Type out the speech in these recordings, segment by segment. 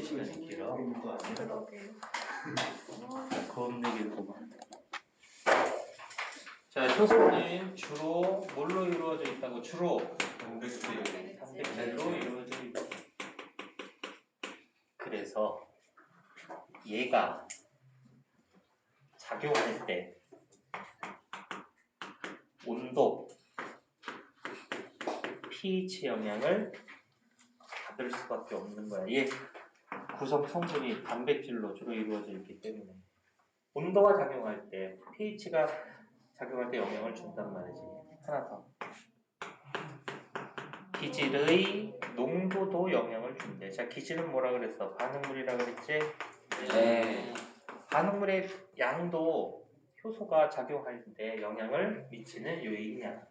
시간이 길어. 그러게요. 겁내길 보면. 자, 효소는 주로 뭘로 이루어져 있다고? 주로 단백질로 이루어져 있다. 그래서 얘가 작용할 때 온도, pH 영향을 받을 수밖에 없는 거야. 얘 구성 성분이 단백질로 주로 이루어져 있기 때문에 온도가 작용할 때, pH가 작용할 때 영향을 준단 말이지. 하나 더. 기질의 농도도 영향을 준대. 자, 기질은 뭐라 그랬어? 반응물이라 그랬지? 네. 반응물의 양도 효소가 작용할 때 영향을 미치는 요인이야.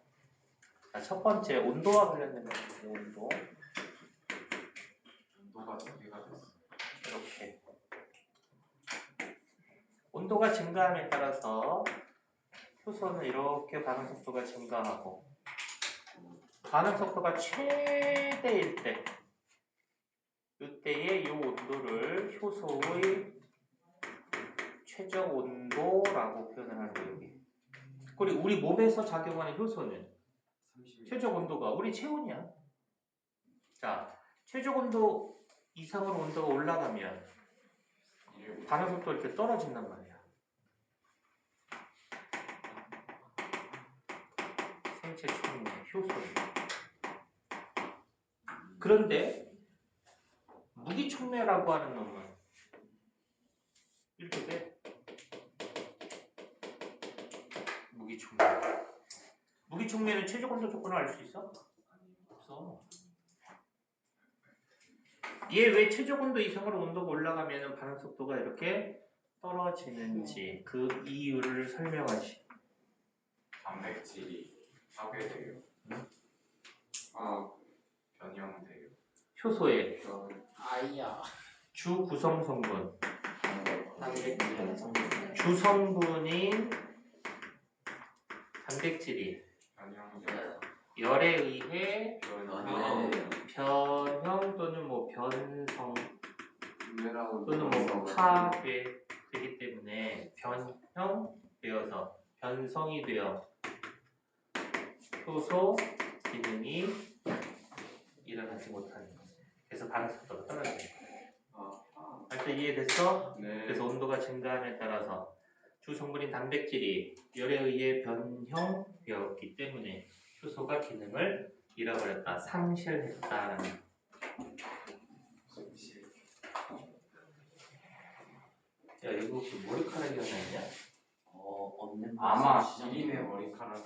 자, 첫 번째, 온도와 관련된 거예요. 온도. 온도가 2개가 됐어. 이렇게. 온도가 증가함에 따라서 효소는 이렇게 반응 속도가 증가하고, 반응 속도가 최대일 때, 이때의 이 온도를 효소의 최적 온도라고 표현을 하는 거예요. 여기. 그리고 우리 몸에서 작용하는 효소는 30. 최적 온도가 우리 체온이야. 자, 최적 온도 이상으로 온도가 올라가면 반응 속도가 이렇게 떨어진단 말이야. 생체 촉매, 효소는. 그런데 무기촉매라고 하는 놈은 이렇게 돼. 무기촉매. 무기촉매는 최적 온도 조건을 알 수 있어? 없어. 얘 왜 최적 온도 이상으로 온도가 올라가면 반응 속도가 이렇게 떨어지는지 그 이유를 설명하시. 단백질이 파괴돼요. 변형돼요. 효소의 아이야. 주 구성 성분, 단백질 성분. 주성분인 단백질이 변형돼요. 열에 의해 변형. 변형 또는 뭐 변성 미네랄 또는 뭐 파괴되기 때문에 변형되어서 변성이 되어 효소 기능이 일어나지 못하는 거예요. 그래서 반응 속도가 떨어지는 거예요. 할때 이해됐어? 네. 그래서 온도가 증가함에 따라서 주성분인 단백질이 열에 의해 변형되었기 때문에 효소가 기능을 잃어버렸다, 상실했다라는. 야, 이거 그 머리카락이 하나 있냐? 없는 아마 기린의 머리카락.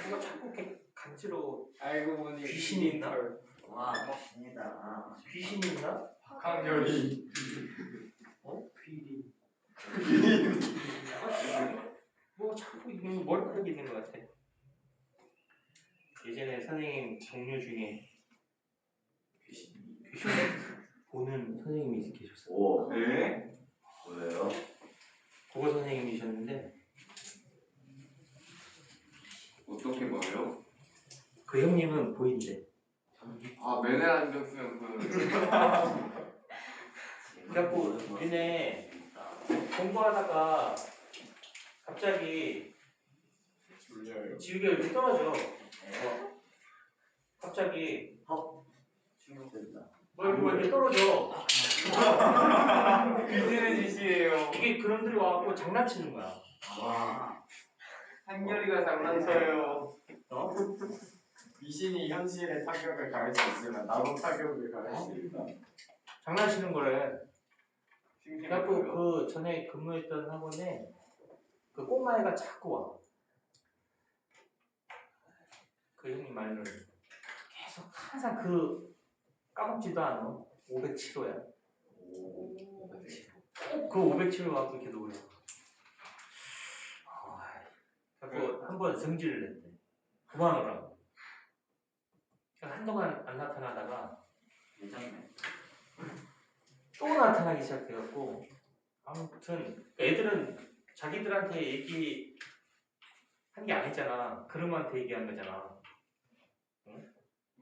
이거 자꾸 이렇게 간지러워. 알고 보니 귀신이 있나? 와, 귀신이다. 귀신이 있나? 박한결이. 귀리. 뭐 자꾸 이거 머리카락이 있는 것 같아. 예전에 선생님 동료 중에 귀신 보는 선생님이 계셨어요. 오, 네? 뭐예요? 국어 선생님이셨는데 어떻게 봐요? 그 형님은 보인대. 매네 안경 쓰면 그래갖고 얘네 공부하다가 갑자기 졸려요. 지우개가 이렇게 떨어져. 갑자기 충격된다. 뭐 이렇게 떨어져. 귀신의 짓이에요. 이게 그놈들이 와갖고 장난치는 거야. 와, 한결이가 장난쳐요. 귀신이 현실의 타격을 가할 수 있으면 나도 타격을 가할 수 있다. 장난치는 거래. 그래갖고 심심해요. 그 전에 근무했던 학원에 그 꼬마애가 자꾸 와. 그 형님 말로는 계속 항상 그 까먹지도 않아. 507호야. 오, 그 507호 와서 이렇게 노래. 그래갖고 한번 승질을 냈대. 그만하라고. 한동안 안 나타나다가 괜찮네. 또 나타나기 시작해갖고 아무튼 애들은 자기들한테 얘기한 게 아니잖아. 그놈한테 얘기한 거잖아. 응?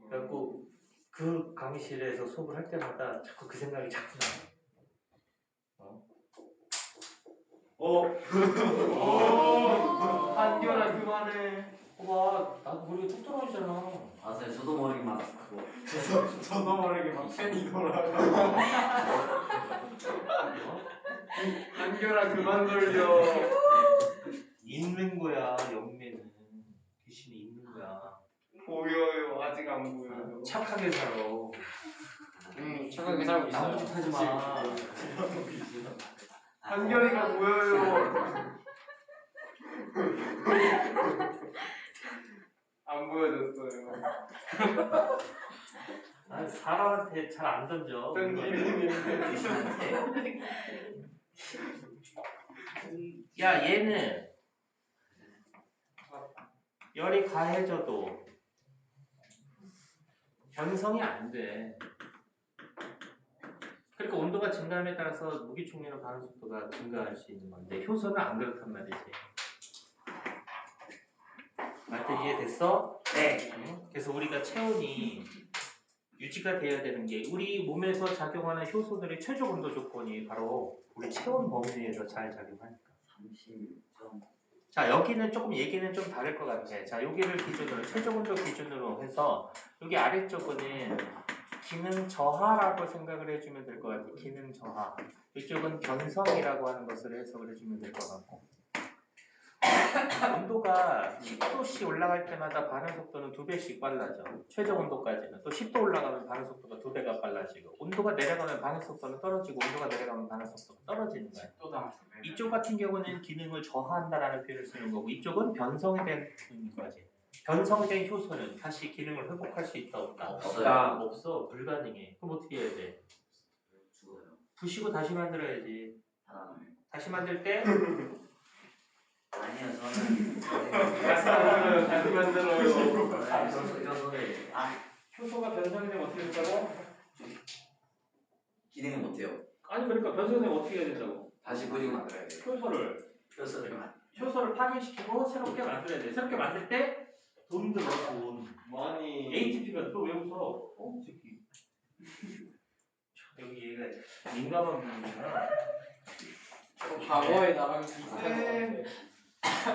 그래갖고 그 강의실에서 수업을 할 때마다 자꾸 그 생각이 자꾸 나. 한결아 그만해. 봐, 나도 머리가 툭 떨어지잖아. 맞아요. 저도 머리 막 그거. 저도 모르게 막 팬이 돌아가. 한결아 그만 돌려. 있는 거야, 영매는. 귀신이 있는 거야. 보여요. 아직 안 보여요. 착하게 살아. 착하게 살고 나무 탓하지 마. 한결이가 보여요. 안 보여줬어요. 난 사람한테 잘 안 던져. 땡기리는데. 야, 얘는 열이 가해져도 변성이 안 돼. 그러니까 온도가 증가함에 따라서 무기충분한 반응 속도가 증가할 수 있는 건데 효소는 안 그렇단 말이지. 말도 이해됐어? 네. 그래서 우리가 체온이 유지가 돼야 되는 게 우리 몸에서 작용하는 효소들의 최저 온도 조건이 바로 우리 체온 범위 내에서 잘 작용하니까. 36점. 자, 여기는 조금 얘기는 좀 다를 것 같아. 자, 여기를 기준으로 최저 온도 기준으로 해서 여기 아래쪽은 기능 저하라고 생각을 해주면 될 것 같아. 기능 저하. 이쪽은 변성이라고 하는 것을 해석을 해주면 될 것 같고. 온도가 10도씩 올라갈 때마다 반응 속도는 2배씩 빨라져. 최저 온도까지는. 또 10도 올라가면 반응 속도가 2배가 빨라지고, 온도가 내려가면 반응 속도는 떨어지고, 온도가 내려가면 반응 속도가 떨어지는 거야. 이쪽 같은 경우는 기능을 저하한다라는 표현을 쓰는 거고, 이쪽은 변성이 된 거지. 변성된 효소는 다시 기능을 회복할 수 있다 없다? 없어요. 없어. 불가능해. 그럼 어떻게 해야 돼? 죽어요. 부시고 다시 만들어야지. 살아나요. 다시 만들 때 아니요, 저는 다시 만들어요. 다시 만들어요. 효소를 효소가 변성이 되면 어떻게 된다고? 기능을 못해요. 아니 그러니까 변성이 되면 어떻게 해야 된다고? 다시 꾸준히 만들어야 돼요. 효소를 파괴시키고 새롭게 만들어야 돼. 새롭게 만들 때 돈 들어, 돈. 많이. ATP가 또 왜 웃어? 새끼. 여기 얘가 민감한 부분이구나. 과거에 나랑 비슷한 것 같아.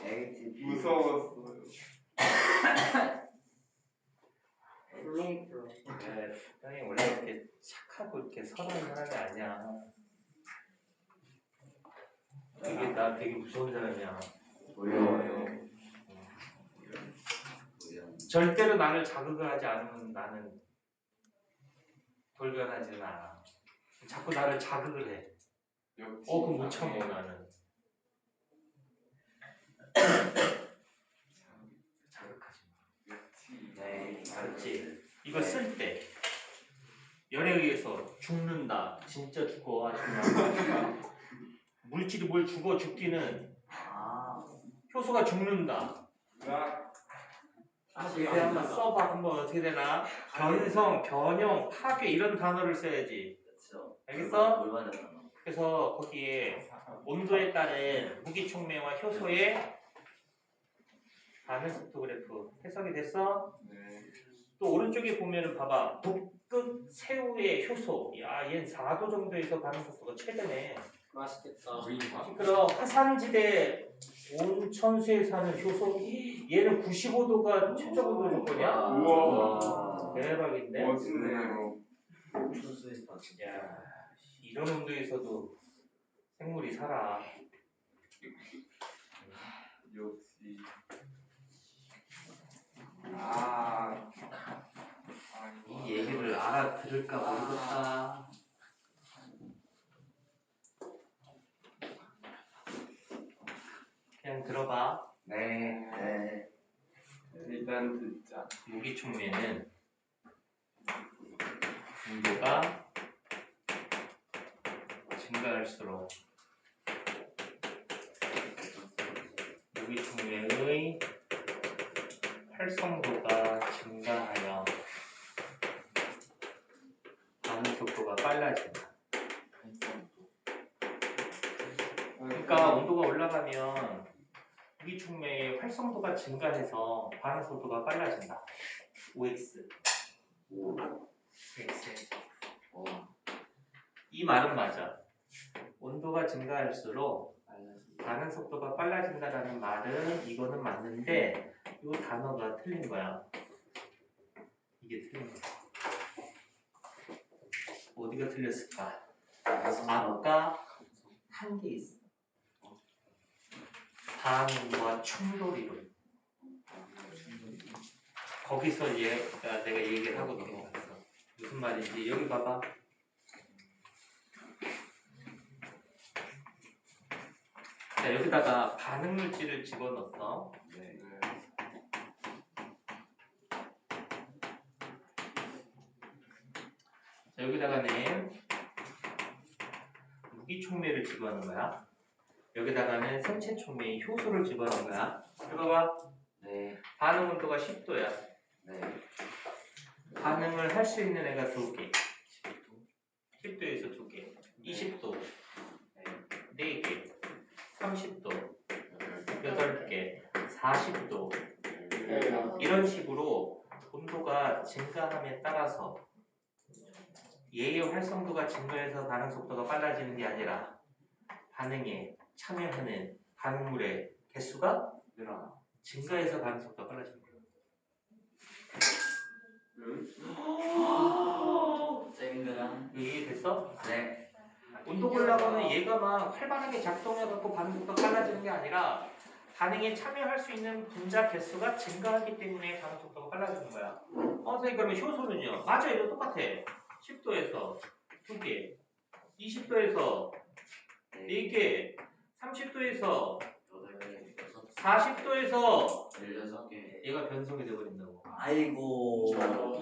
ATP. 무서웠어요. 울렁불렁. 네, 형이 원래 이렇게 착하고 이렇게 선한 사람이 아니야. 이게 나 되게 무서운 사람이야. 어려워요. 절대로 나를 자극을 하지 않으면 나는 돌변하지는 않아. 자꾸 나를 자극을 해. 그럼 못 참어 나는. 자극하지 마. 네. 알았지? 이거 쓸 때 열에 의해서 죽는다. 진짜 죽어. 하지만 물질이 뭘 죽기는 효소가 죽는다. 이렇게 한번 써봐. 한번 어떻게 되나? 변성, 변형, 파괴 이런 단어를 써야지. 그렇죠. 알겠어? 올바르잖아. 그래서 거기에 온도에 따른 무기촉매와 효소의 반응 속도 그래프 해석이 됐어? 네. 또 오른쪽에 보면은 봐봐. 북극 새우의 효소. 야, 얘는 4도 정도에서 반응 속도가 최대네. 맛있겠다. 그럼 화산지대 온천수에 사는 효소. 얘는 95도가 최저 온도 조건이야? 우와. 대박인데? 멋있네요. 순수해서 야, 이런 온도에서도 생물이 살아. 역시. 이 얘기를 알아들을까 모르겠다. 그냥 들어봐. 네. 일단 듣자. 무기촉매는 온도가 증가할수록 무기촉매의 활성도가 증가하여 반응 속도가 빨라진다. 그러니까 온도가 올라가면 무기촉매의 활성도가 증가해서 반응 속도가 빨라진다. OX. 5. X. 와. 이 말은 맞아. 온도가 증가할수록 반응 속도가 빨라진다라는 말은 이거는 맞는데 이 단어가 틀린 거야. 이게 틀린 거야. 어디가 틀렸을까? 아까 한 게 있어. 반응과 충돌 이론. 거기서 내가 얘기를 하고 넘어갔어. 무슨 말인지 여기 봐봐. 자, 여기다가 반응 물질을 집어넣었어. 네. 자, 여기다가는 무기촉매를 집어넣은 거야. 여기다가는 생체촉매인 효소를 집어넣은 거야. 이거 봐봐. 네. 반응 온도가 10도야. 네. 반응을 할 수 있는 애가 2개. 10도에서 2개. 20도. 4개. 30도. 8개. 40도. 이런 식으로 온도가 증가함에 따라서 얘의 활성도가 증가해서 반응 속도가 빨라지는 게 아니라 반응에 참여하는 반응물의 개수가 늘어나. 증가해서 반응 속도가 빨라지는 거예요. 쨍그랑. 이거 이해됐어? 네. 온도 올라가면 얘가 막 활발하게 작동해갖고 반응 속도가 빨라지는 게 아니라 반응에 참여할 수 있는 분자 개수가 증가하기 때문에 반응 속도가 빨라지는 거야. 선생님 그러면 효소는요? 맞아, 이거 똑같아. 10도에서 2개, 20도에서 4개, 30도에서 8개, 6개, 40도에서 16개. 얘가 변성이 돼버린다고. 아이고.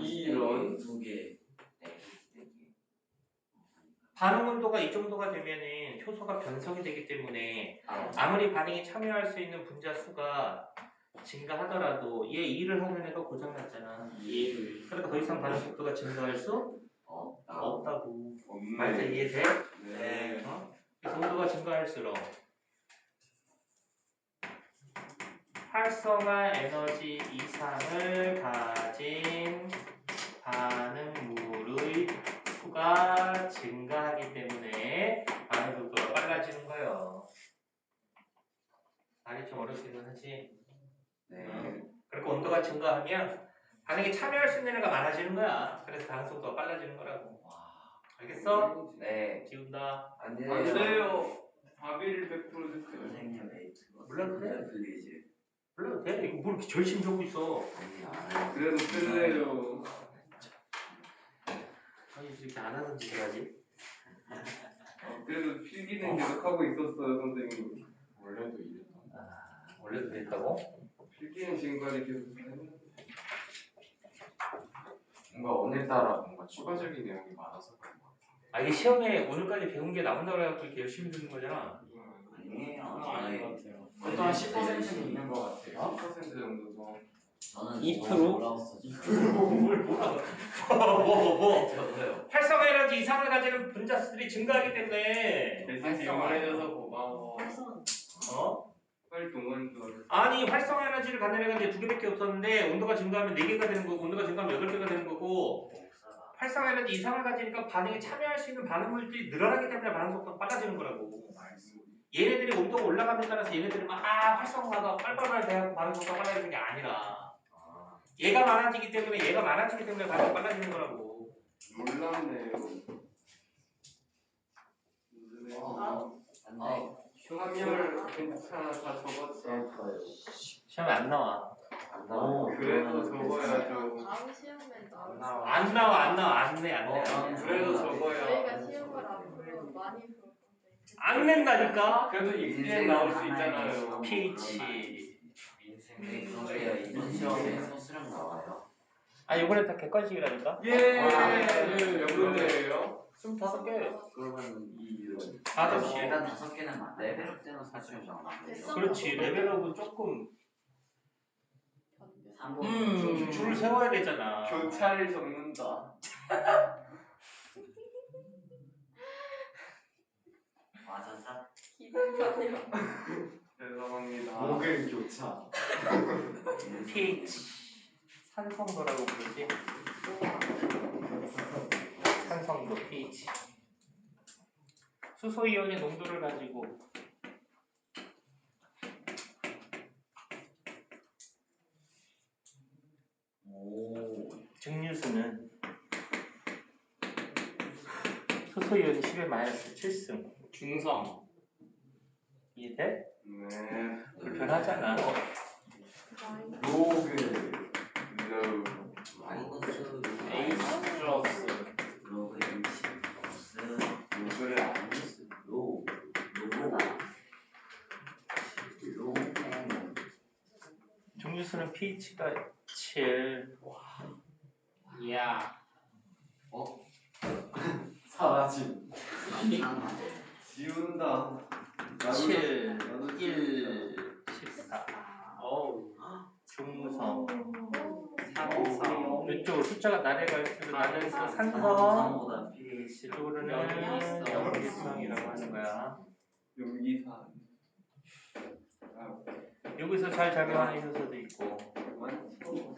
이런. 2개. 4개. 반응 온도가 이 정도가 되면은 효소가 변성이 되기 때문에 아무리 반응에 참여할 수 있는 분자 수가 증가하더라도 얘 일을 하는 애가 고장났잖아. 그러니까 더 이상 반응 속도가 증가할 수 없다고. 말해서 없네. 이해돼? 네. 그래서 온도가 증가할수록 활성화 에너지 이상을 가진 반응물의 수가 증가하기 때문에 반응 속도가 빨라지는 거예요. 말이 좀 어렵기는 하지. 네. 그리고 온도가 증가하면 반응에 참여할 수 있는 애가 많아지는 거야. 그래서 반응 속도가 빨라지는 거라고. 알겠어? 네. 지운다. 안 돼요. 답의를 100% 됐어요. 선생님 에이트. 몰라도 돼. 플리즈. 몰라도 돼. 이거 뭘 이렇게 절친 적고 있어. 아니 알아요. 그래도 쓸래요. 아니 이렇게 안 하는 짓을 하지. 그래도 필기는 계속 하고 있었어요, 선생님. 원래도 이랬던. 원래도 그랬다고? 필기는 지금까지 계속 했는데. 뭔가 오늘따라 뭔가 추가적인 내용이 많아서 그런 것 같은데. 이게 시험에 오늘까지 배운 게 나온다고 해갖고 이렇게 열심히 듣는 거잖아. 아니에요. 아닌 것 같아요. 어떤 10%는 있는 것 같아요. 10% 정도 더. 저는 2%? 뭘 뭐라고? 뭐. 저도요. 활성화 에너지 이상을 가지는 분자수들이 증가하기 때문에 대신 질문해줘서 고마워. 어? 활동한 줄 알았어. 아니 활성화 에너지를 갖는 애가 이제 2개밖에 없었는데 온도가 증가하면 4개가 되는 거고 온도가 증가하면 8개가 되는 거고 활성화 에너지 이상을 가지니까 반응에 참여할 수 있는 반응물들이 늘어나기 때문에 반응 속도가 빨라지는 거라고. 얘네들이 온도가 올라감에 따라서 얘네들이 막 활성화가 빨빨빨 돼갖고 반응 속도가 빨라지는 게 아니라 얘가 많아지기 때문에 반응이 빨라지는 거라고. 놀랍네요. 무슨 안돼. 화면 괜찮아, 다 적었어. 시험에 안 나와. 안 나와요. 그래도 적어야죠. 다음 시험에 안 나올 나와. 안 내. 그래도 적어야. 저희가 시험을 앞으로 많이 볼 건데. 안 낸다니까? 그래도 EPN 나올 수 있잖아요. pH. 네, 그런데요. 이번 시험에 소수령 나와요. 이번에 다 객관식이라니까? 예! 와. 몇 문제예요? 25개. 그러면 이 5시. 일단 5개는 맞. 레벨업 때는 소수령 나와요. 그렇지. 레벨업은 조금 견뎌. 줄을 세워야 되잖아. 교차를 적는다. 맞았어? 기본판이요. 죄송합니다. 목을 교차. pH. 산성도라고 부르지. 산성도 pH. 수소이온의 농도를 가지고 증류수는 수소이온이 10의 마이너스 7승. 중성. 이해돼? 네. 불편하잖아. 로그 로우. 마이너스 H 플러스. 로그 H 플러스 로그를 아니지. 로그다 로그는 증류수는 pH가 7. 이야. 사라짐. 지운다. 7, 나도 1, 14. 어우. 중성. 산성. 이쪽으로 숫자가 나래갈수록 나래갈수록 산성. 산성보다 pH 이쪽으로는 염기성. 염기성이라고 하는 거야. 용기산. 여기서 잘 작용하는 효소도 있고, 많죠.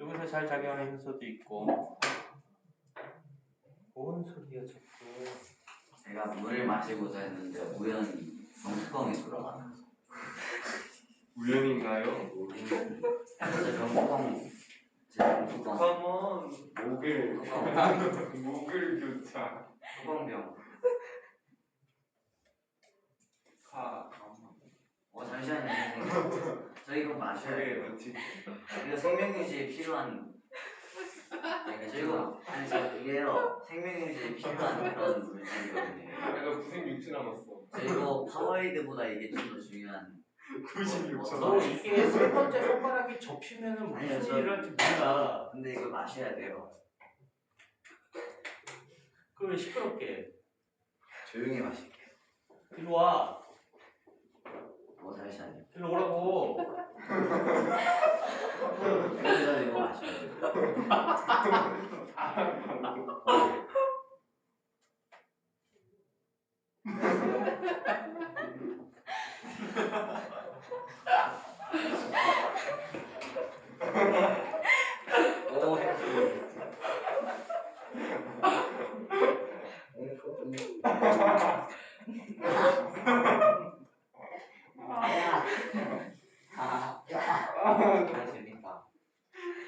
여기서 잘 작용하는 효소도 있고. 뭔 소리야 자꾸. 제가 물을 마시고자 했는데 우연히 병뚜껑이 돌아가면서 우연인가요? 제 병뚜껑 컴온. 목을 목을 교차. 뚜껑병 가. 잠시만요 선생님 저 이거 마셔야 그게 돼요 놓치. 이거 생명유지에 필요한 그러니까 저 이게요 생명유지에 필요한 그런 물질이거든요 내가 96초 남았어. 저 이거 파워에이드보다 이게 좀 더 중요한 96초. 너 이게 세 번째 손가락이 접히면은 아니요, 무슨 저- 일을 할지 몰라. 근데 이걸 마셔야 돼요 그걸 왜 시끄럽게 해? 조용히 마실게요 일로 와. 잠시만요 일로 오라고. 그래서 이거 마셔야 돼요 오 해피 재밌다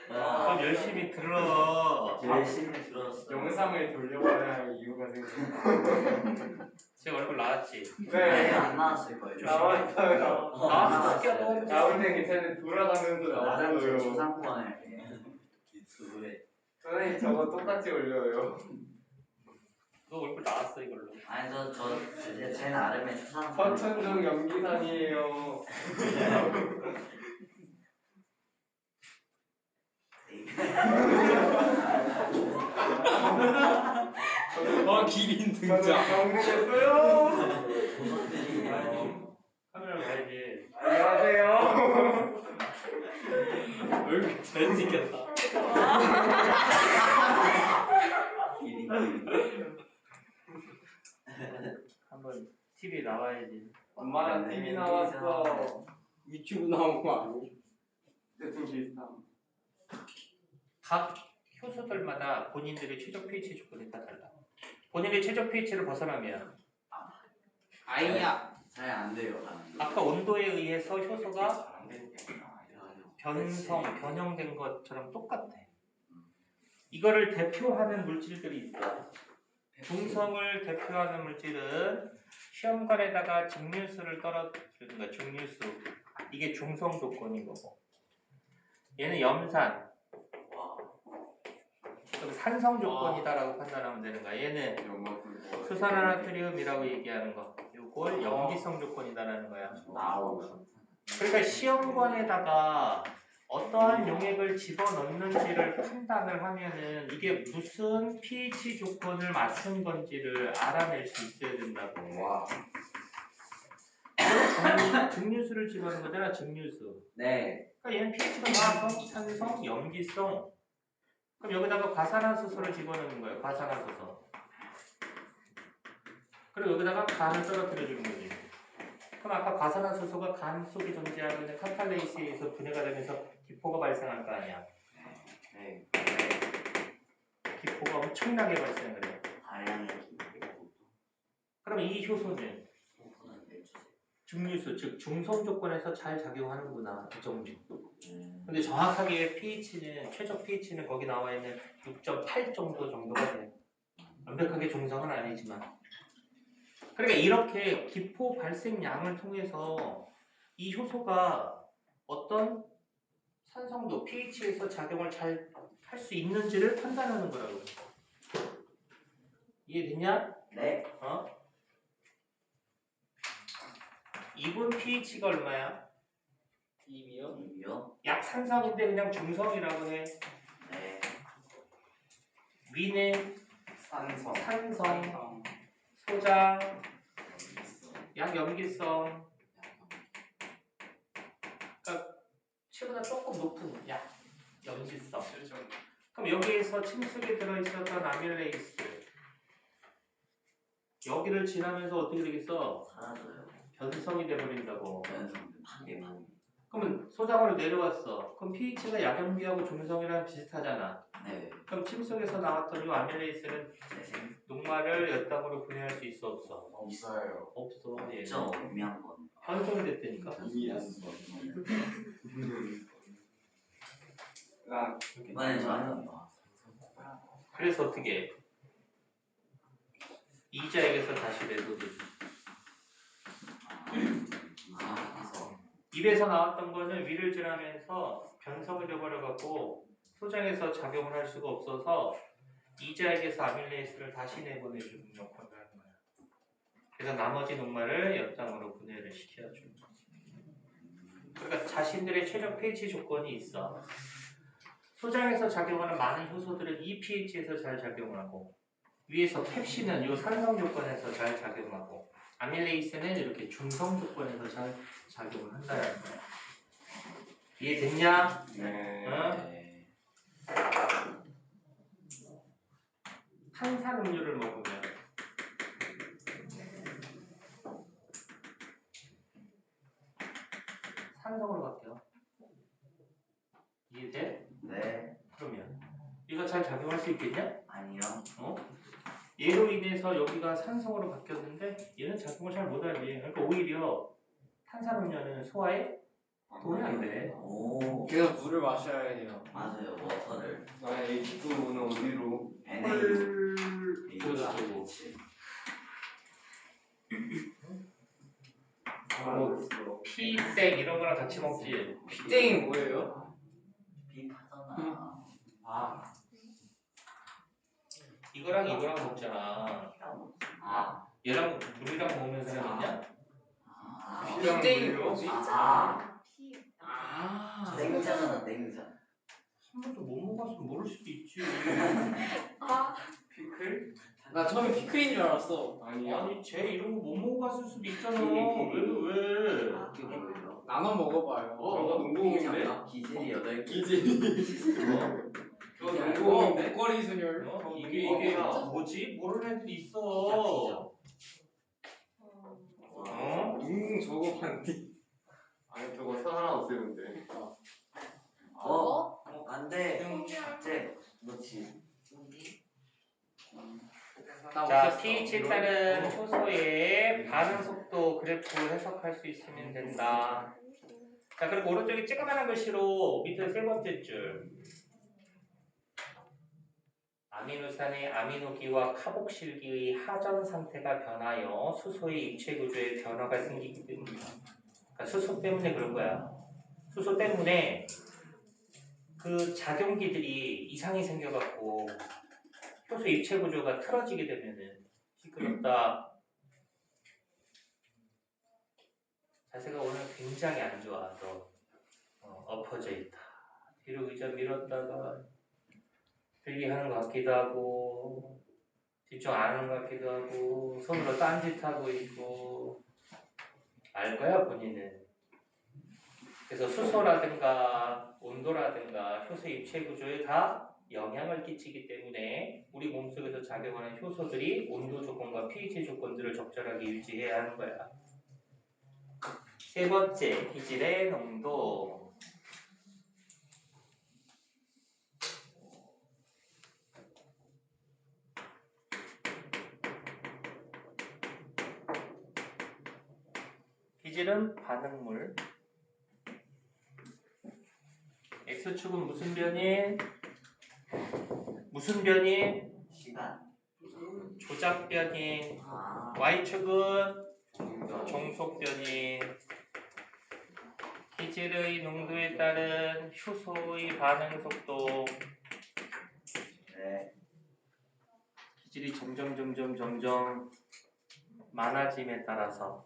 그럼 열심히 들어. 열심히 들었어요 영상을 돌려봐야 할 이유가 생겨. 제 얼굴 나왔지? 아니 네. 안 나왔을 거예요 나왔어요. 나왔어. 나올 때 괜찮은데 돌아가면서 나는 제 나오고요. 초상권을 유튜브에 선생님 저거 똑같이 올려요. 너 얼굴 나왔어 이걸로. 아니 제 나름의 초상권 서천중 염기산이에요. 기린 저는 강릉했어요. 조선들이에요 카메라 봐야지. 안녕하세요. 얼굴 잘생겼다. 한번 TV에 나와야지. 엄마랑 TV 나왔어. 유튜브 나온 거 아니야? 대충 비슷함. 각 효소들마다 본인들의 최적 pH 조건이 다 달라. 본인의 최적 pH를 벗어나면 아이야. 잘 안 돼요 아까 온도에 의해서 효소가 잘안 되는 게 아니라 변형된 것처럼 똑같아. 이거를 대표하는 물질들이 있어. 중성을 대표하는 물질은 시험관에다가 증류수를 떨어뜨리는 거야. 증류수. 이게 중성 조건인 거고. 얘는 염산. 그럼 산성 조건이다라고 판단하면 되는 거야. 얘는 수산화나트륨이라고 얘기하는 거. 이걸 염기성 조건이다라는 거야. 그러니까 시험관에다가 어떠한 용액을 집어넣는지를 판단을 하면은 이게 무슨 pH 조건을 맞춘 건지를 알아낼 수 있어야 된다고. 와. 증류수를 집어넣는 거잖아, 증류수. 네 그러니까 얘는 pH가 화성, 산성, 염기성. 그럼 여기다가 과산화수소를 집어넣는 거예요, 과산화수소. 그리고 여기다가 간을 떨어뜨려 주는 거지. 그럼 아까 과산화수소가 간 속에 존재하는 카탈레이스에 의해서 분해가 되면서 기포가 발생할 거 아니야. 네. 기포가 엄청나게 발생을 해. 다량의 기포. 그럼 이 효소는 소분은 내주세요. 증류수, 즉 중성 조건에서 잘 작용하는구나. 이 정도. 근데 정확하게 pH는 최적 pH는 거기 나와 있는 6.8 정도가 돼. 완벽하게 중성은 아니지만. 그러니까 이렇게 기포 발생량을 통해서 이 효소가 어떤 산성도 pH에서 작용을 잘 할 수 있는지를 판단하는 거라고. 이해됐냐? 네. 어? 이분 pH가 얼마야? 2이요? 이요? 약산성인데 그냥 중성이라고 해. 네. 위는 산성. 산성, 소장, 여기 있어. 약염기성. 그러니까 최보다 조금 높은 약염기성. 그럼 여기에서 침속에 들어있었던 아밀레이스 여기를 지나면서 어떻게 되겠어? 사라져요. 변성이 돼버린다고. 연성된 파괴. 그러면 소장으로 내려왔어. 그럼 pH가 약염기하고 중성이랑 비슷하잖아. 네. 그럼 침속에서 나왔던 이 아밀레이스는 재생. 녹말을 엿당으로 분해할 수 있어 없어? 없어요. 없어. 얘는. 없죠. 의미한 건. 변성이 됐다니까. 아, 이번엔 저한테 봐. 그래서 어떻게 해? 이자에게서 다시 내도되지. 그래서 입에서 나왔던 거는 위를 지나면서 변성이 되어버려갖고 소장에서 작용을 할 수가 없어서 이자에게서 아밀레이스를 다시 내보내주는 역할을 하는 거야. 그래서 나머지 녹말을 엿장으로 분해를 시켜주는 거지. 그러니까 자신들의 최적 pH 조건이 있어. 소장에서 작용하는 많은 효소들은 이 pH에서 잘 작용하고 위에서 펩신은 이 산성 조건에서 잘 작용하고 아밀레이스는 이렇게 중성 조건에서 잘 작용을 한다는 거야. 이해됐냐? 네. 어? 네. 탄산음료를 먹으면 산성으로 바뀌어. 이해돼? 네. 그러면 이거 잘 작용할 수 있겠냐? 아니요. 어? 얘로 인해서 여기가 산성으로 바뀌었는데 얘는 작용을 잘 못하지. 그러니까 오히려 탄산음료는 소화에 도움이 안 돼. 오. 그래서 물을 마셔야 해요. 맞아요. 워터를. 나 H2O는 어디로? NA. 저거 그치. 뭐 피땡 이런 거랑 같이 먹지. 피땡이 뭐예요? 비파잖아. 아 이거랑 이거랑 먹잖아. 얘랑 물이랑 먹는 사람 있냐? 아. 피땡이 뭐지? 아. 아. 냉자잖아. 냉자. 한 번도 못 먹었으면 모를 수도 있지. 아, 피클? 나 처음에 피크인 줄 알았어. 아니야. 아니 쟤 이런 거 못 먹어봤을 수도 있잖아. 비리. 왜? 그게 뭐예요? 나눠 먹어봐요. 저거 농구공인데? 기질이 8개. 어? 저거 어, 농구공인데? 목걸이 순열. 어? 이게 피자. 뭐지? 모르는 애들이 있어. 어? 저거 반디. 아니 저거 하나 없애면 돼. 어? 안 돼. 소멸. 쟤, 그렇지. 나 자, 못했어. pH에 따른 효소의 반응 속도 그래프 해석할 수 있으면 된다. 자, 그리고 오른쪽에 쬐끄만한 글씨로 밑에 세 번째 줄. 아미노산의 아미노기와 카복실기의 하전 상태가 변하여 수소의 입체 구조에 변화가 생기기 때문이다. 그러니까 수소 때문에 그런 거야. 수소 때문에 그 작용기들이 이상이 생겨갖고 효소 입체 구조가 틀어지게 되면은 시끄럽다. 자세가 오늘 굉장히 안 좋아. 너 엎어져 있다. 뒤로 의자 밀었다가 들기하는 것 같기도 하고 집중 안 하는 것 같기도 하고 손으로 딴짓하고 있고 알 거야 본인은. 그래서 수소라든가 온도라든가 효소 입체 구조에 다 영향을 끼치기 때문에 우리 몸속에서 작용하는 효소들이 온도 조건과 pH 조건들을 적절하게 유지해야 하는 거야. 세 번째, 기질의 농도. 기질은 반응물. X축은 무슨 변이? 무슨 변이? 시간. 조작 변이. 아. Y축은 종속 변이. 기질의 농도에 따른 효소의 반응 속도. 네. 기질이 점점 많아짐에 따라서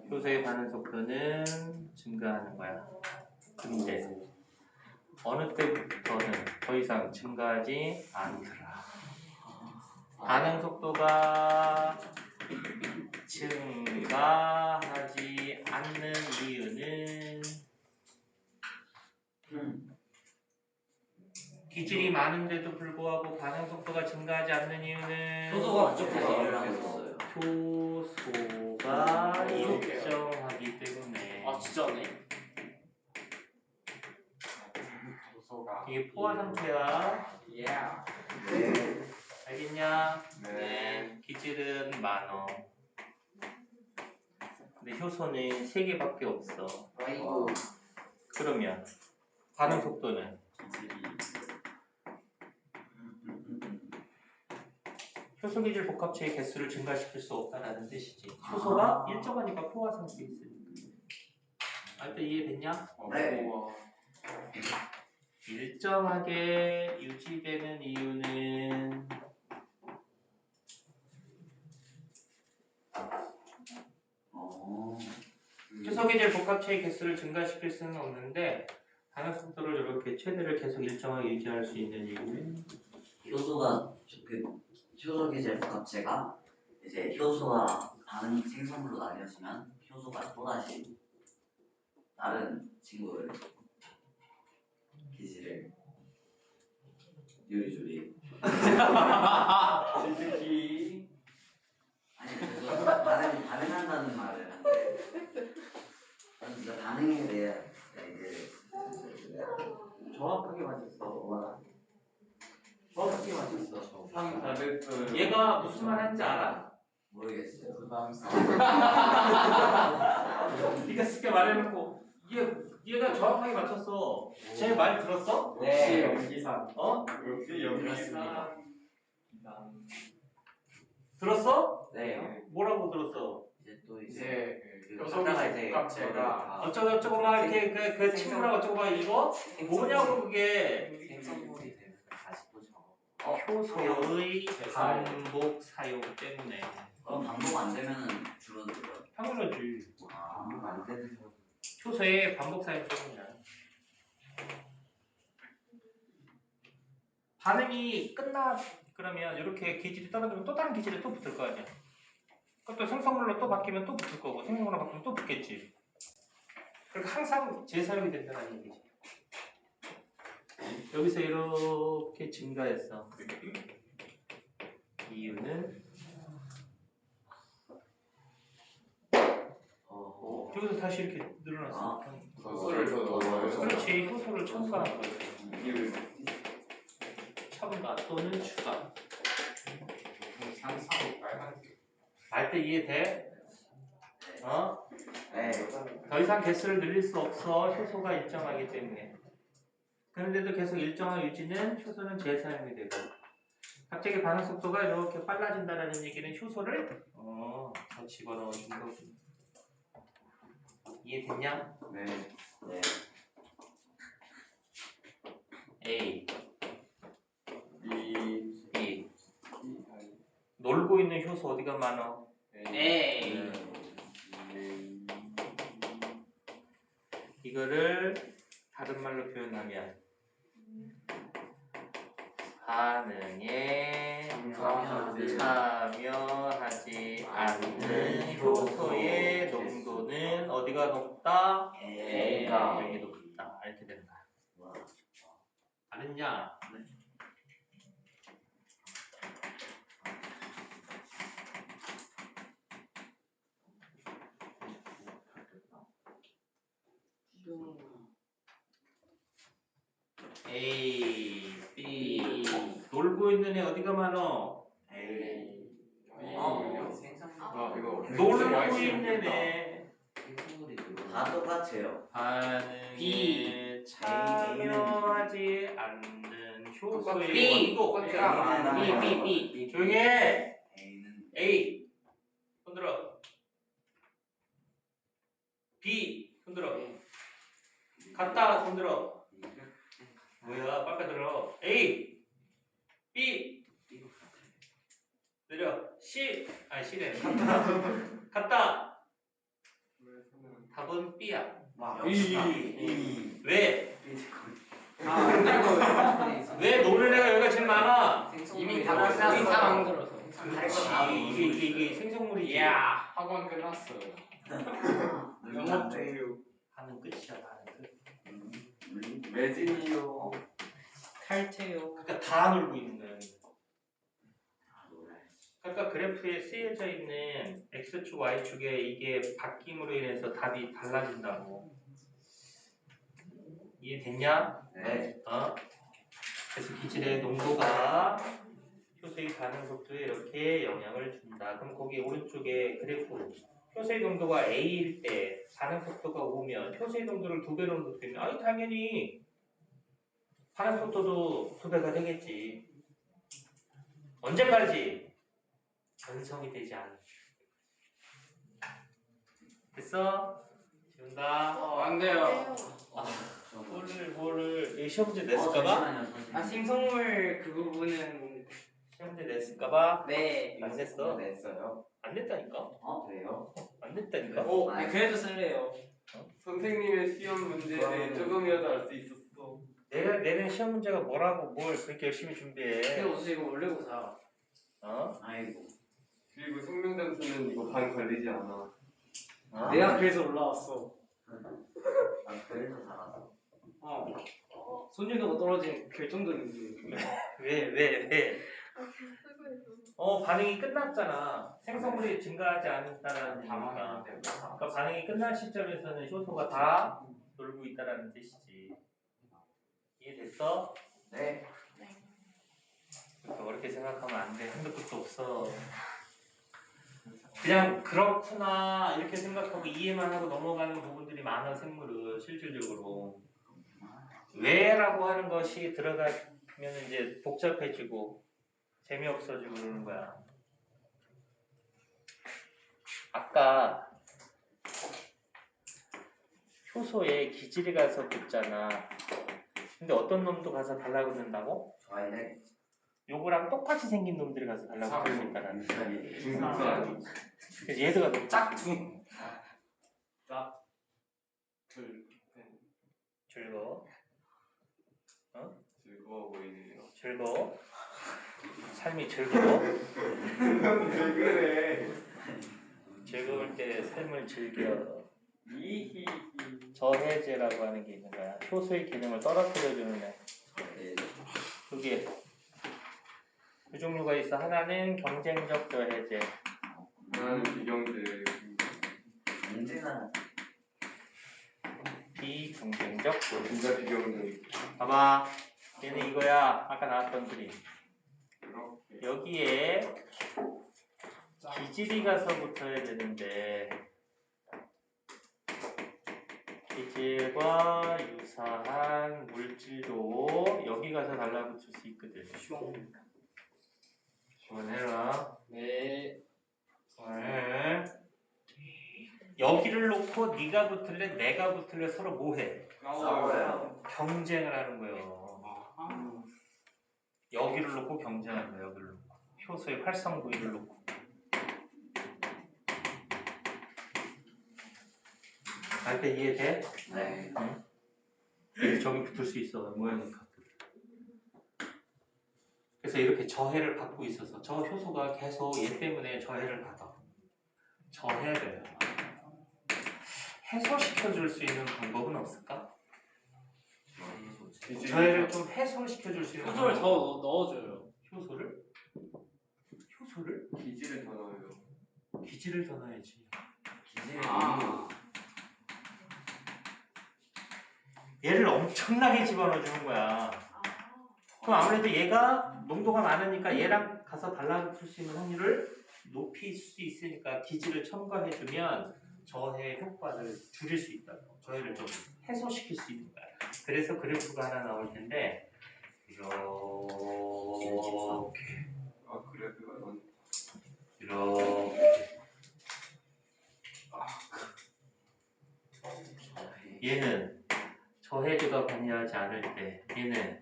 효소의 반응 속도는 증가하는 거야. 근데 어느 때부터는 더 이상 증가하지 않더라. 반응 속도가 증가하지 않는 이유는 기질이 많은데도 불구하고 반응 속도가 증가하지 않는 이유는 효소가 부족해서 일어나고 있어요. 효소가 일정하기 때문에. 아 진짜네. 도서가. 이게 포화 상태야. 예. 네. 알겠냐? 네. 기질은 많어. 근데 효소는 3개밖에 없어. 아이고. 그러면 반응 속도는 효소 기질 복합체의 개수를 증가시킬 수 없다는 뜻이지. 효소가 일정하니까 포화 상태에 있으니까. 알때 이해됐냐? 네. 일정하게 유지되는 이유는 효소 기질 복합체의 개수를 증가시킬 수는 없는데 반응 속도를 이렇게 최대를 계속 일정하게 유지할 수 있는 이유는 효소가 효소 계절 복합체가 이제 효소와 반응 생성물로 나뉘어지면 효소가 또다시 다른 친구를 기질을 요리조리 특히 아니 그래서 반응한다는 말을 하는데 저는 진짜 반응에 대해 이제 정확하게 맞췄어. 정확하게 맞췄어. 상사르크 얘가 무슨 말 하는지 알아? 모르겠어요. 네가 쉽게 말해놓고 얘가 정확하게 맞췄어. 제 말 들었어? 역시 연기사. 어? 역시 들었습니다. 들었어? 네. 뭐라고 들었어? 이제 또 이제 그 효소 하다가 기질 이제 복합체가 그거를 다 어쩌고 막 이렇게 그 친구랑 어쩌고 막 이거 뭐냐고 그게 생성물이 되면 다시 또 적어. 효소의 반복 사용 때문에. 그럼 반복 안 되면은 줄어들어요. 당연하지. 반복 안 되는 거. 효소의 반복 사용 때문이야. 반응이 끝나 그러면 이렇게 기질이 떨어지면 또 다른 기질이 또 붙을 거 아니야. 그것도 생성물로 또 바뀌면 또 붙을 거고 생성물로 바뀌면 또 붙겠지. 그러니까 항상 재사용이 된다는 얘기지. 여기서 이렇게 증가했어. 이유는 여기서 다시 이렇게 늘어났어. 효소를 더 넣어요. 그렇지, 효소를 첨가한 거지. 첨가 또는 추가. 상상이 빨간색. 말 때 이해돼? 어? 네. 더 이상 개수를 늘릴 수 없어. 효소가 일정하기 때문에. 그런데도 계속 일정한 유지는 효소는 재사용이 되고. 갑자기 반응 속도가 이렇게 빨라진다는 얘기는 효소를 더 집어넣어 준 거지. 이해됐냐? 네. 네. A, B 놀고 있는 효소 어디가 많어? A 이거를 다른 말로 표현하면 반응에 참여하지 않는 효소의 농도는 어디가 높다? A가 여기 높다. 이렇게 되는 거야. 와. 알았냐? A, B. 놀고 있는 애 어디가 많어? 이거 놀고 있는 애. 다 똑같아요. 반응에 B. 참여하지 않는 효소의 B. 원도. B. 조용히 해. A는 A. 손들어. B. 손들어. 갔다. 손들어. 뭐야? 빨리 들어. A. B. 내려. C. 아니 C래. 갔다. 답은 B야. 왜? 왜 노는 애가 여기가 제일 많아? 이미 다 만들었어. 그렇지. 이게 생성물이지. 학원 끝났어요. 영업 종료. 하는 끝이야. 하는 끝. 매진이요. 탈퇴요. 그러니까 다 놀고 있는 거야. 그러니까 그래프에 쓰여져 있는 x축, y축에 이게 바뀜으로 인해서 답이 달라진다고. 이해됐냐? 네. 그래서 기질의 농도가 효소의 반응 속도에 이렇게 영향을 준다. 그럼 거기 오른쪽에 그래프 효소의 농도가 A일 때 반응 속도가 5면 효소의 농도를 2배로 높이면 아니 당연히 반응 속도도 2배가 되겠지. 언제까지? 완성이 되지 않은. 됐어? 지운다. 안 돼요. 뭐를 이 시험 문제 냈을까봐? 생성물 그 부분은 시험 문제 냈을까봐? 네. 안 냈어? 냈어요. 안 냈다니까? 그래요? 안 냈다니까? 아니 그래도 쓸래요. 선생님의 시험 문제는 조금이라도 알 수 있었어. 내가 내는 시험 문제가 뭐라고 뭘 그렇게 열심히 준비해? 근데 무슨 이거 원래고사. 아이고. 그리고 성능 점수는 이거 반 걸리지 않아. 내가 그래서 올라왔어. 난 그래서 살았어. 손님도가 떨어진 결정적인지. 왜? 쓰고 있어. 반응이 끝났잖아. 생성물이 증가하지 않는다라는 얘기니까. 그러니까 반응이 끝난 시점에서는 효소가 다 놀고 있다라는 뜻이지. 이해됐어? 네. 그렇게 어렵게 생각하면 안 돼. 한도 끝도 없어. 그냥 그렇구나 이렇게 생각하고 이해만 하고 넘어가는 부분들이 많아. 생물은 실질적으로 왜라고 하는 것이 들어가면 이제 복잡해지고 재미없어지고 그러는 거야. 아까 효소에 기질이 가서 붙잖아. 근데 어떤 놈도 가서 달라고 그런다고? 좋아해. 요거랑 똑같이 생긴 놈들이 가서 달라고 그러고 있다라는 거야. 중국사. 그래서 얘들가 너무 짝퉁. 즐거워. 즐거워 보이네요. 즐거워. 삶이 즐거워. 왜 그래? 즐거울 때 삶을 즐겨. 저해제라고 하는 게 있는 거야. 효소의 기능을 떨어뜨려주는 애. 그게 두 종류가 있어. 하나는 경쟁적 저해제. 나는 비경제. 언제나 비경쟁적 저해제. 진짜 비경제. 봐봐. 얘는 이거야. 아까 나왔던 그림. 이렇게. 여기에 기질이 가서 붙어야 되는데 기질과 유사한 물질도 여기 가서 달라붙을 수 있거든. 시원해라. 네. 여기를 놓고 네가 붙을래 내가 붙을래 서로 뭐해? 싸워요. 경쟁을 하는 거예요. 여기를 놓고 경쟁하는 거예요. 여기를 놓고. 효소의 활성 부위를 놓고. 알 때 이해돼? 네. 저기 붙을 수 있어. 모양이 같은. 그래서 이렇게 저해를 받고 있어서 저 효소가 계속 얘 때문에 저해를 받아. 저해를 해소시켜줄 수 있는 방법은 없을까? 저해를 좀 해소시켜줄 수 있는 효소를 방법은 더 넣어줘요. 효소를? 기질을 더 넣어요. 기질을 더 넣어야지. 기질을 얘를 엄청나게 집어넣어 주는 거야. 그럼 아무래도 얘가 농도가 많으니까 얘랑 가서 달라붙을 수 있는 확률을 높일 수 있으니까 기지를 첨가해주면 저해 효과를 줄일 수 있다고. 저해를 좀 해소시킬 수 있는 거야. 그래서 그래프가 하나 나올 텐데 이렇게 아 그래프가 넌 이렇게 얘는 저해제가 관여하지 않을 때 얘는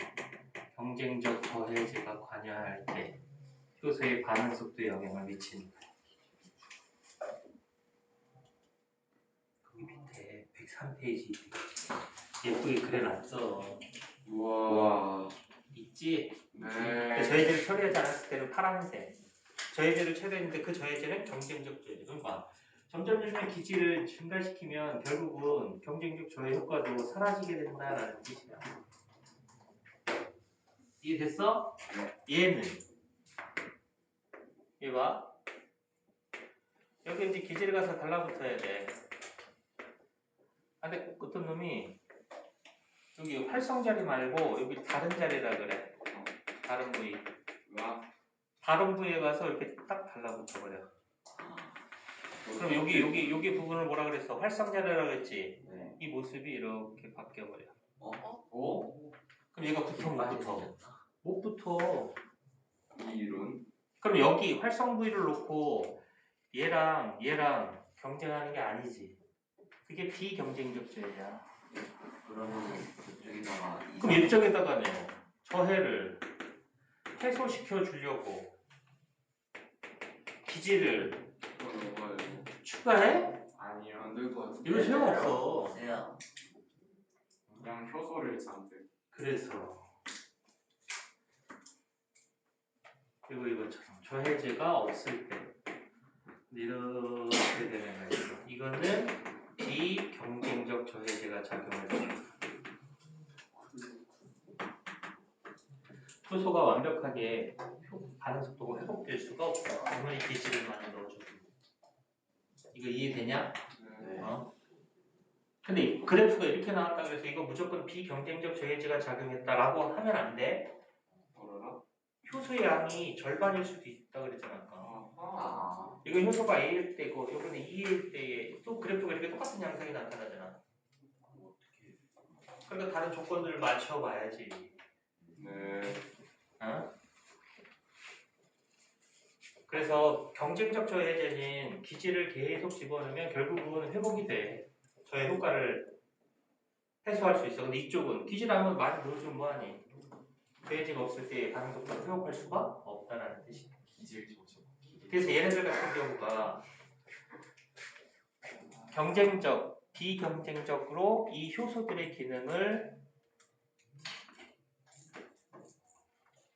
경쟁적 저해제가 관여할 때 효소의 반응 속도에 영향을 미치는 거야. 거기 밑에 103페이지 예쁘게 그려놨어. 우와. 있지? 네. 그 저해제를 처리하지 않았을 때는 파란색. 저해제를 처리했는데 그 저해제는 경쟁적 저해제. 그러니까 점점 기지를 증가시키면 결국은 경쟁적 저해 효과도 사라지게 된다라는 뜻이야. 이해됐어? 얘는 얘 봐. 여기 이제 기지를 가서 달라붙어야 돼. 근데 어떤 놈이 여기 활성 자리 말고 여기 다른 자리라 그래. 다른 부위. 와. 다른 부위에 가서 이렇게 딱 달라붙어 버려. 그럼 여기 부분을 뭐라 그랬어? 활성 자리라 그랬지. 네. 이 모습이 이렇게 바뀌어 버려. 오? 그럼 얘가 붙어 못 붙어? 못 붙어. 이 이론? 그럼 여기 활성 부위를 놓고 얘랑 경쟁하는 게 아니지. 그게 비경쟁적 저해야. 그러면 그쪽에다가 그럼 이쪽에다가는 저해를 해소시켜 주려고 기지를 넣어봐요. 추가해? 아니요. 안 될 것 같은데. 이거 소용없어. 세요. 그냥 효소를 잔뜩. 그래서 그리고 이것처럼 저해제가 없을 때 이렇게 되는 거 있어. 이거는 비경쟁적 저해제가 작용할 때 효소가 완벽하게 반응 속도가 회복될 수가 없어. 아무리 기지를 많이 넣어줘도. 이거 이해되냐? 네. 어? 근데 이 그래프가 이렇게 나왔다 그래서 이거 무조건 비경쟁적 저해제가 작용했다라고 하면 안 돼. 뭐라라? 효소의 양이 절반일 수도 있다 그랬잖아 아까. 아하. 이거 효소가 A일 때고 이거는 2일 때에 또 그래프가 이렇게 똑같은 양상이 나타나잖아. 그러니까 다른 조건들을 맞춰봐야지. 네. 어? 그래서 경쟁적 저해제는 기지를 계속 집어넣으면 결국은 회복이 돼. 저해 효과를 해소할 수 있어. 근데 이쪽은 기지를 한번 많이 넣어주면 뭐하니? 저해제가 없을 때 반응 속도를 회복할 수가 없다는 뜻이야. 기질 조절. 그래서 얘네들 같은 경우가 경쟁적, 비경쟁적으로 이 효소들의 기능을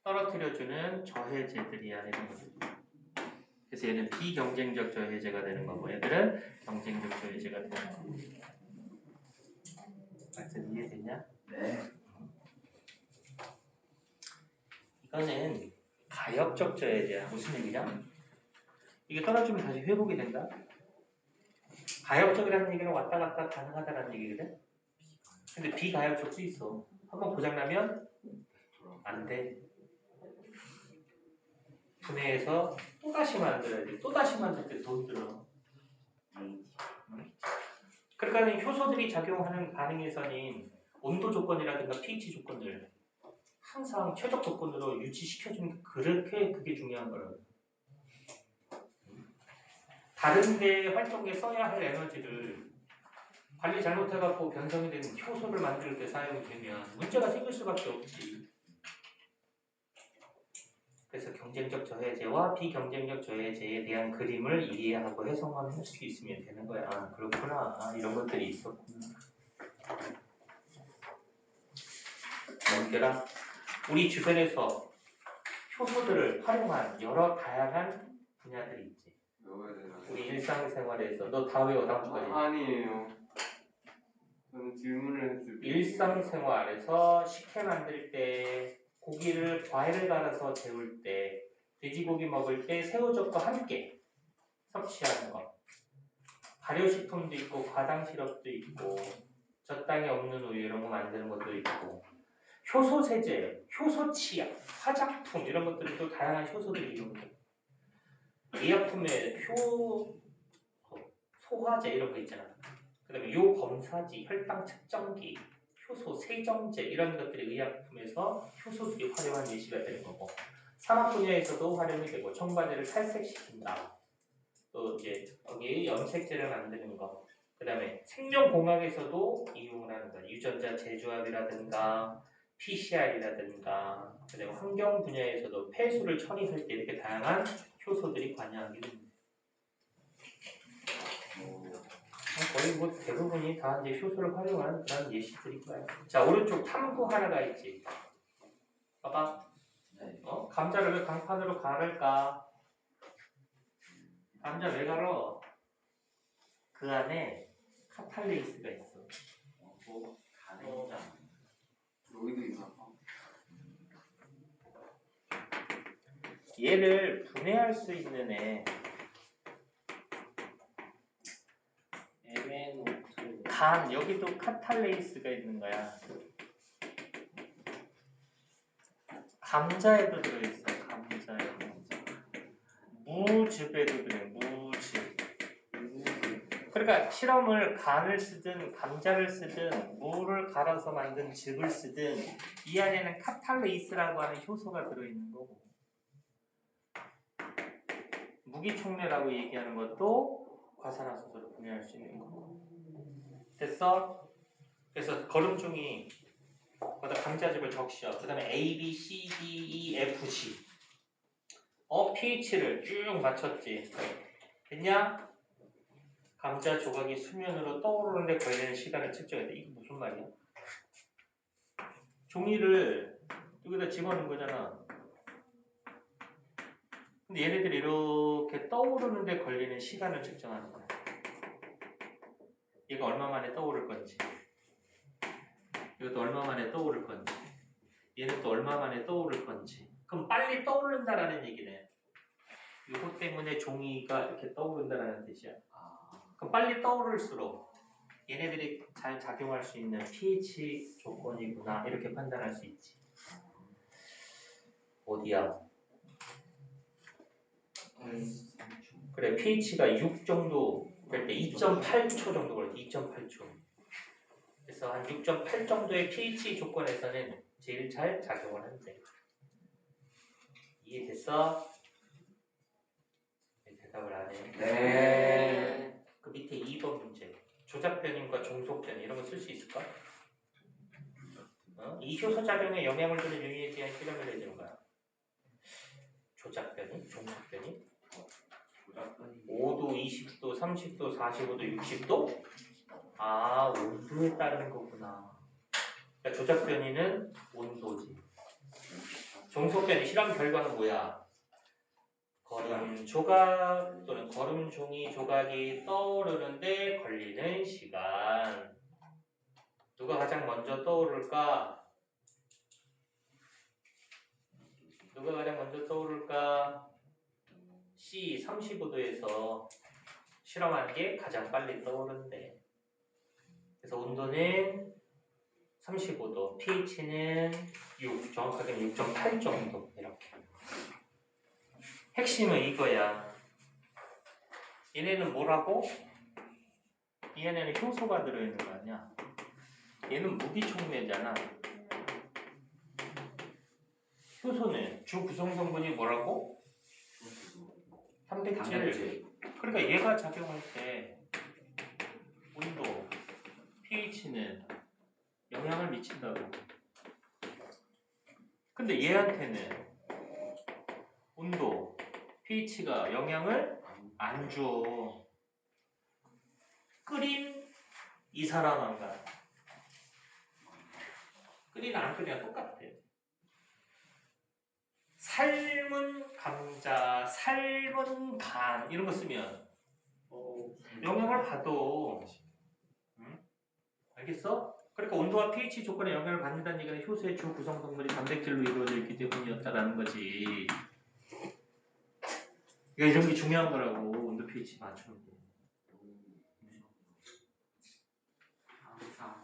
떨어뜨려주는 저해제들이야 이런 것들. 그래서 얘는 비경쟁적 저해제가 되는 거고 얘들은 경쟁적 저해제가 되는 거고. 하여튼 이해되냐? 네. 이거는 가역적 저해제야. 무슨 얘기냐? 이게 떨어지면 다시 회복이 된다. 가역적이라는 얘기는 왔다 갔다 가능하다는 얘기거든. 근데 비가역적도 있어. 한번 고장나면 안 돼. 분해해서 또다시 만들어야지. 또다시 만들 때 돈 들어. 그러니까 효소들이 작용하는 반응에서는 온도 조건이라든가 pH 조건을 항상 최적 조건으로 유지시켜주는 게 그게 중요한 거라고. 다른 데 활동에 써야 할 에너지를 관리 잘못해갖고 변성이 된 효소를 만들 때 사용이 되면 문제가 생길 수밖에 없지. 그래서 경쟁적 저해제와 비경쟁적 저해제에 대한 그림을 이해하고 해석만 할 수 있으면 되는 거야. 아, 그렇구나. 이런 것들이 있었구나. 넘겨라. 우리 주변에서 효소들을 활용한 여러 다양한 분야들이 있지. 외워야 되나? 우리 일상생활에서 너 다 외워 다음 주까지. 아니에요. 저는 질문을 했을 때. 일상생활에서 식혜 만들 때, 고기를 과일을 갈아서 재울 때, 돼지고기 먹을 때 새우젓과 함께 섭취하는 것. 발효식품도 있고 과당 시럽도 있고 적당히 없는 우유 이런 거 만드는 것도 있고 효소 세제, 효소 치약, 화장품 이런 것들이 또 다양한 효소들이 이용돼요. 의약품에 소화제 이런 거 있잖아. 그다음에 요검사지, 혈당 측정기, 효소 세정제 이런 것들이 의약품에서 효소들이 활용한 예시가 되는 거고 산업 분야에서도 활용이 되고 청바지를 탈색시킨다. 또 이제 거기에 염색제를 만드는 거. 그다음에 생명공학에서도 이용을 하는 거예요. 유전자 재조합이라든가 PCR이라든가 그다음에 환경 분야에서도 폐수를 처리할 때 이렇게 다양한 효소들이 관여하게 됩니다. 거의 뭐 대부분이 다 이제 효소를 활용한 그런 예시들일 거예요. 자, 오른쪽 탐구 하나가 있지. 봐봐. 감자를 왜 강판으로 갈을까? 감자 왜 갈어? 그 안에 카탈레이스가 있어. 가능자. 여기도 있나? 얘를 분해할 수 있는 간 여기도 카탈레이스가 있는 거야. 감자에도 들어있어. 감자에도. 무즙에도 그래. 무즙. 그러니까 실험을 간을 쓰든 감자를 쓰든 무를 갈아서 만든 즙을 쓰든 이 안에는 카탈레이스라고 하는 효소가 들어있는 거고 무기촉매라고 얘기하는 것도 과산화수소를 분해할 수 있는 거고 됐어? 그래서 거름중이 거기다 감자즙을 적셔. 그 다음에 A, B, C, D, E, F, G pH를 쭉 맞췄지. 됐냐? 감자 조각이 수면으로 떠오르는데 걸리는 시간을 측정해야 돼. 이게 무슨 말이야? 종이를 여기다 집어넣은 거잖아. 근데 얘네들이 이렇게 떠오르는데 걸리는 시간을 측정하는 거야. 얘가 얼마 만에 떠오를 건지. 이것도 얼마 만에 떠오를 건지. 얘는 또 얼마 만에 떠오를 건지. 그럼 빨리 떠오른다라는 얘기네. 이것 때문에 종이가 이렇게 떠오른다는 뜻이야. 그럼 빨리 떠오를수록 얘네들이 잘 작용할 수 있는 pH 조건이구나 이렇게 판단할 수 있지. 어디야? 그래 pH가 6 정도 될 때 2.8초 정도 걸려. 2.8초. 그래서 한 6.8 정도의 pH 조건에서는 제일 잘 작용을 한대. 이해됐어? 대답을 안 해. 네. 그 밑에 2번 문제. 조작변인과 종속변인 이런 거 쓸 수 있을까? 이 효소 작용에 영향을 주는 요인에 대한 실험을 해주는 거야. 조작변인, 종속변인. 5도, 20도, 30도, 45도, 60도? 아, 온도에 따른 거구나. 그러니까 조작변이는 온도지. 종속변이 실험 결과는 뭐야? 거름 조각 또는 거름 종이 조각이 떠오르는데 걸리는 시간. 누가 가장 먼저 떠오를까? 누가 가장 먼저 떠오를까? C 35도에서 실험한 게 가장 빨리 떠오른대. 그래서 온도는 35도, pH는 6, 정확하게는 6.8 정도 이렇게. 핵심은 이거야. 얘네는 뭐라고? 이 안에는 효소가 들어있는 거 아니야? 얘는 무기촉매잖아. 효소는 주 구성 성분이 뭐라고? 단백질. 그러니까 얘가 작용할 때 온도, pH는 영향을 미친다고. 근데 얘한테는 온도, pH가 영향을 안 줘. 끓인 이 사람 안 가. 끓이나 안 끓이나 똑같아. 삶은 감자, 삶은 간 이런 거 쓰면 영향을 받아. 응? 알겠어? 그러니까 온도와 pH 조건에 영향을 받는다는 얘기는 효소의 주 구성 성분이 단백질로 이루어져 있기 때문이었다라는 거지. 그러니까 이런 게 중요한 거라고. 온도 pH 맞추는 게. 항상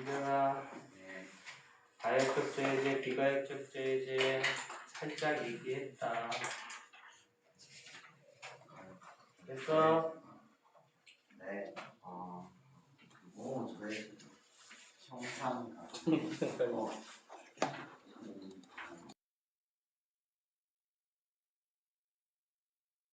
민경아 네. 가역적 저해제, 비가역적 저해제 살짝 얘기했다. 됐어? 네. 오, 저의 형상.